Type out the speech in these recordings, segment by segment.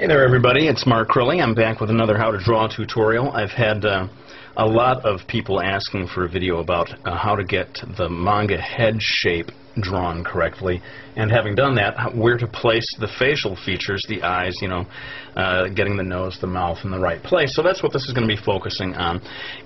Hey there everybody, it's Mark Crilley. I'm back with another how to draw tutorial. I've had a lot of people asking for a video about how to get the manga head shape drawn correctly, and having done that, where to place the facial features, the eyes, getting the nose, the mouth in the right place. So that's what this is going to be focusing on.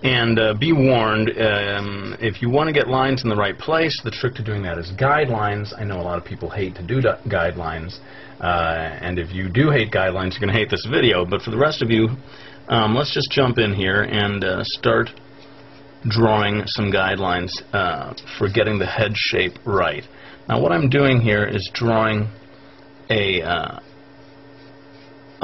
And be warned, if you want to get lines in the right place, the trick to doing that is guidelines. I know a lot of people hate to do guidelines, and if you do hate guidelines, you're going to hate this video. But for the rest of you, let's just jump in here and start drawing some guidelines for getting the head shape right. Now what I'm doing here is drawing a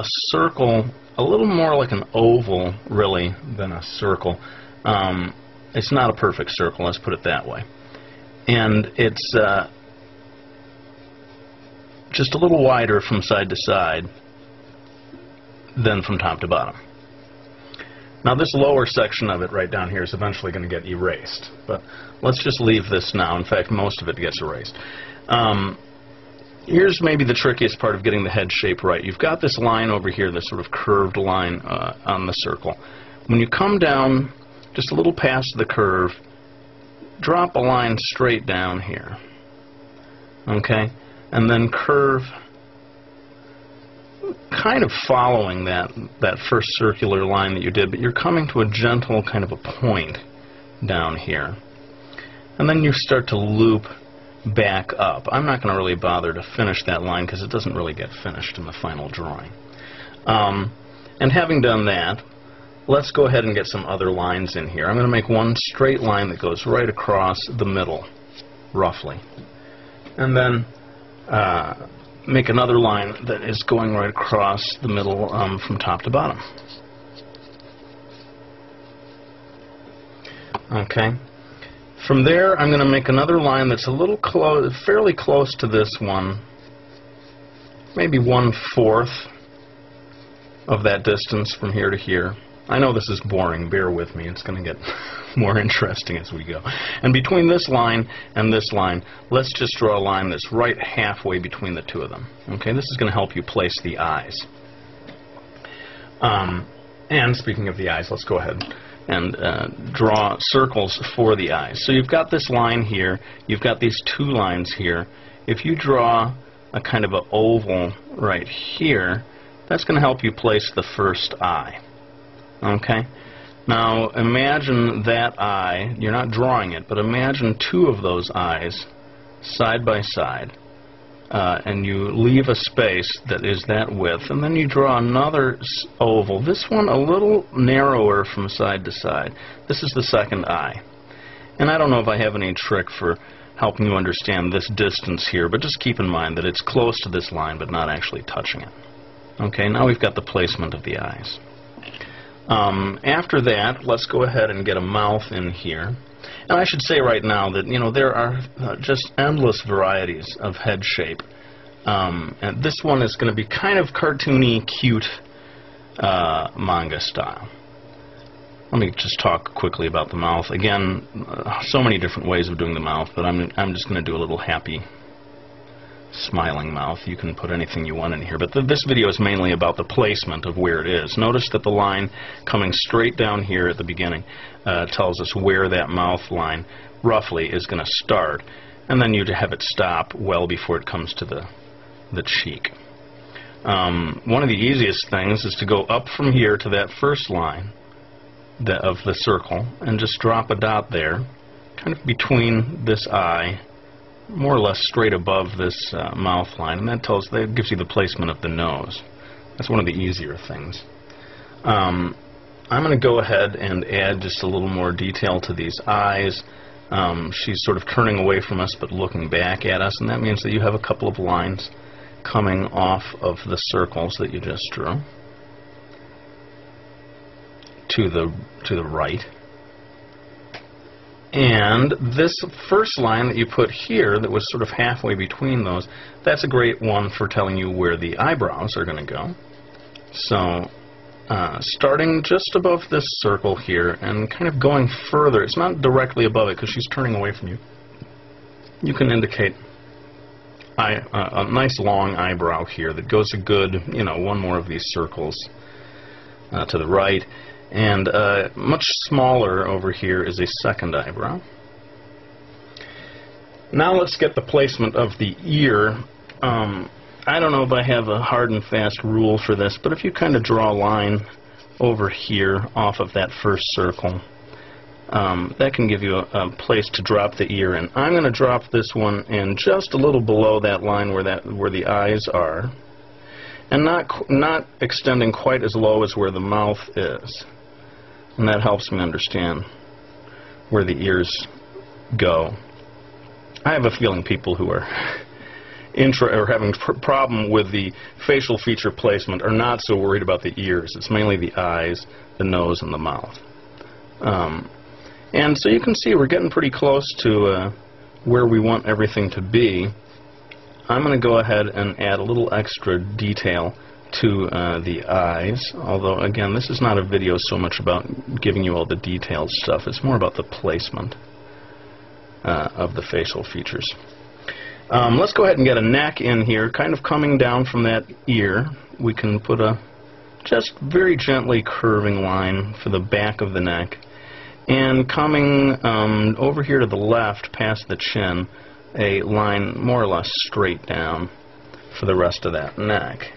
circle, a little more like an oval really than a circle. It's not a perfect circle, let's put it that way. And it's just a little wider from side to side than from top to bottom. Now this lower section of it right down here is eventually going to get erased, but let's just leave this now. In fact, most of it gets erased. Here's maybe the trickiest part of getting the head shape right. You've got this line over here, this sort of curved line on the circle. When you come down just a little past the curve, drop a line straight down here, okay, and then curve kind of following that first circular line that you did, but you're coming to a gentle kind of a point down here. And then you start to loop back up. I'm not going to really bother to finish that line because it doesn't really get finished in the final drawing. And having done that, let's go ahead and get some other lines in here. I'm going to make one straight line that goes right across the middle, roughly. And then make another line that is going right across the middle from top to bottom. Okay. From there, I'm going to make another line that's a little fairly close to this one, maybe 1/4 of that distance from here to here. I know this is boring, bear with me, it's going to get more interesting as we go. And between this line and this line, let's just draw a line that's right halfway between the two of them. Okay, this is going to help you place the eyes. And speaking of the eyes, let's go ahead and draw circles for the eyes. So you've got this line here, you've got these two lines here. If you draw a kind of an oval right here, that's going to help you place the first eye. Okay? Now imagine that eye, you're not drawing it, but imagine two of those eyes side by side, and you leave a space that is that width, and then you draw another oval, this one a little narrower from side to side. This is the second eye. And I don't know if I have any trick for helping you understand this distance here, but just keep in mind that it's close to this line but not actually touching it. Okay, now we've got the placement of the eyes. After that, let's go ahead and get a mouth in here. And I should say right now that, there are just endless varieties of head shape. And this one is going to be kind of cartoony, cute manga style. Let me just talk quickly about the mouth. Again, so many different ways of doing the mouth, but I'm just going to do a little happy smiling mouth. You can put anything you want in here, but this video is mainly about the placement of where it is. Notice that the line coming straight down here at the beginning tells us where that mouth line roughly is going to start, and then you have it stop well before it comes to the cheek. One of the easiest things is to go up from here to that first line of the circle and just drop a dot there, kind of between this eye, more or less straight above this mouth line, and that gives you the placement of the nose. That's one of the easier things. I'm going to go ahead and add just a little more detail to these eyes. She's sort of turning away from us but looking back at us, and that means that you have a couple of lines coming off of the circles that you just drew to the right. And this first line that you put here that was sort of halfway between those, that's a great one for telling you where the eyebrows are going to go. So starting just above this circle here and kind of going further, it's not directly above it because she's turning away from you. You can indicate a nice long eyebrow here that goes a good, one more of these circles to the right, and much smaller over here is a second eyebrow. Now let's get the placement of the ear. I don't know if I have a hard and fast rule for this, but if you kind of draw a line over here off of that first circle, that can give you a place to drop the ear in. I'm going to drop this one in just a little below that line where the eyes are, and not extending quite as low as where the mouth is. And that helps me understand where the ears go. I have a feeling people who are having problem with the facial feature placement are not so worried about the ears. It's mainly the eyes, the nose, and the mouth. And so you can see we're getting pretty close to where we want everything to be. I'm going to go ahead and add a little extra detail to the eyes, although again this is not a video so much about giving you all the detailed stuff. It's more about the placement of the facial features. Let's go ahead and get a neck in here, kind of coming down from that ear. We can put a just very gently curving line for the back of the neck, and coming over here to the left past the chin, a line more or less straight down for the rest of that neck.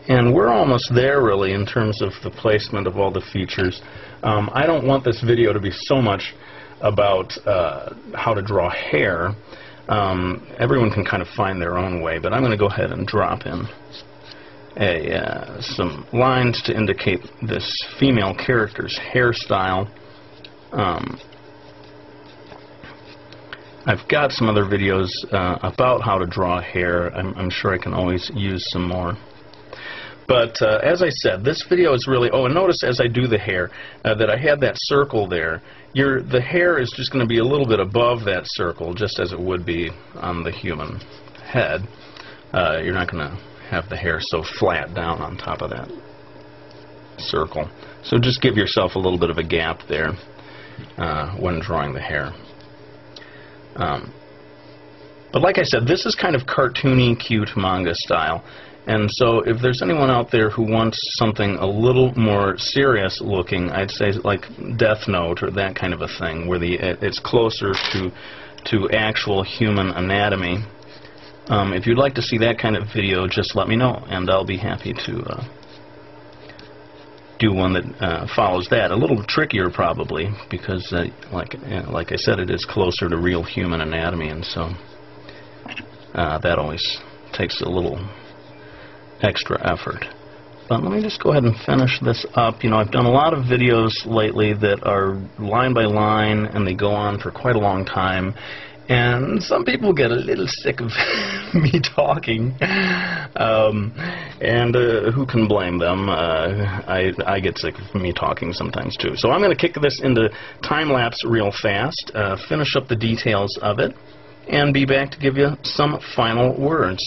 And we're almost there really in terms of the placement of all the features. I don't want this video to be so much about how to draw hair. Everyone can kind of find their own way, but I'm going to go ahead and drop in some lines to indicate this female character's hairstyle. I've got some other videos about how to draw hair. I'm sure I can always use some more. But as I said, this video is really... Oh, and notice as I do the hair that I had that circle there. The hair is just going to be a little bit above that circle, just as it would be on the human head. You're not going to have the hair so flat down on top of that circle. So just give yourself a little bit of a gap there when drawing the hair. But like I said, this is kind of cartoony, cute manga style. And so if there's anyone out there who wants something a little more serious looking, I'd say like Death Note or that kind of a thing, where it's closer to actual human anatomy. If you'd like to see that kind of video, just let me know, and I'll be happy to do one that follows that. A little trickier probably, because like I said, it is closer to real human anatomy, and so that always takes a little extra effort. But let me just go ahead and finish this up. I've done a lot of videos lately that are line by line, and they go on for quite a long time. And some people get a little sick of me talking, and who can blame them? I get sick of me talking sometimes too. So I'm going to kick this into time-lapse real fast, finish up the details of it, and be back to give you some final words.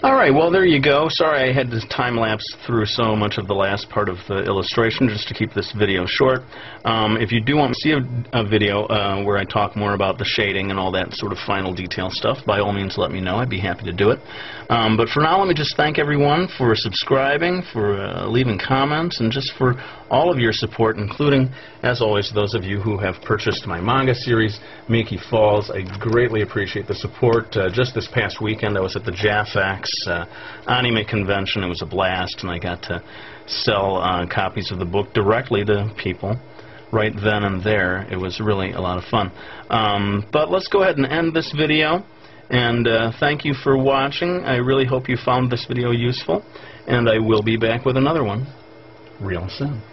Alright, well there you go. Sorry I had to time-lapse through so much of the last part of the illustration just to keep this video short. If you do want to see a video where I talk more about the shading and all that sort of final detail stuff, by all means let me know. I'd be happy to do it. But for now, let me just thank everyone for subscribing, for leaving comments, and just for all of your support, including, as always, those of you who have purchased my manga series, Miki Falls. I greatly appreciate the support. Just this past weekend I was at the JAFAX anime convention. It was a blast, and I got to sell copies of the book directly to people right then and there. It was really a lot of fun. But let's go ahead and end this video, and thank you for watching. I really hope you found this video useful, and I will be back with another one real soon.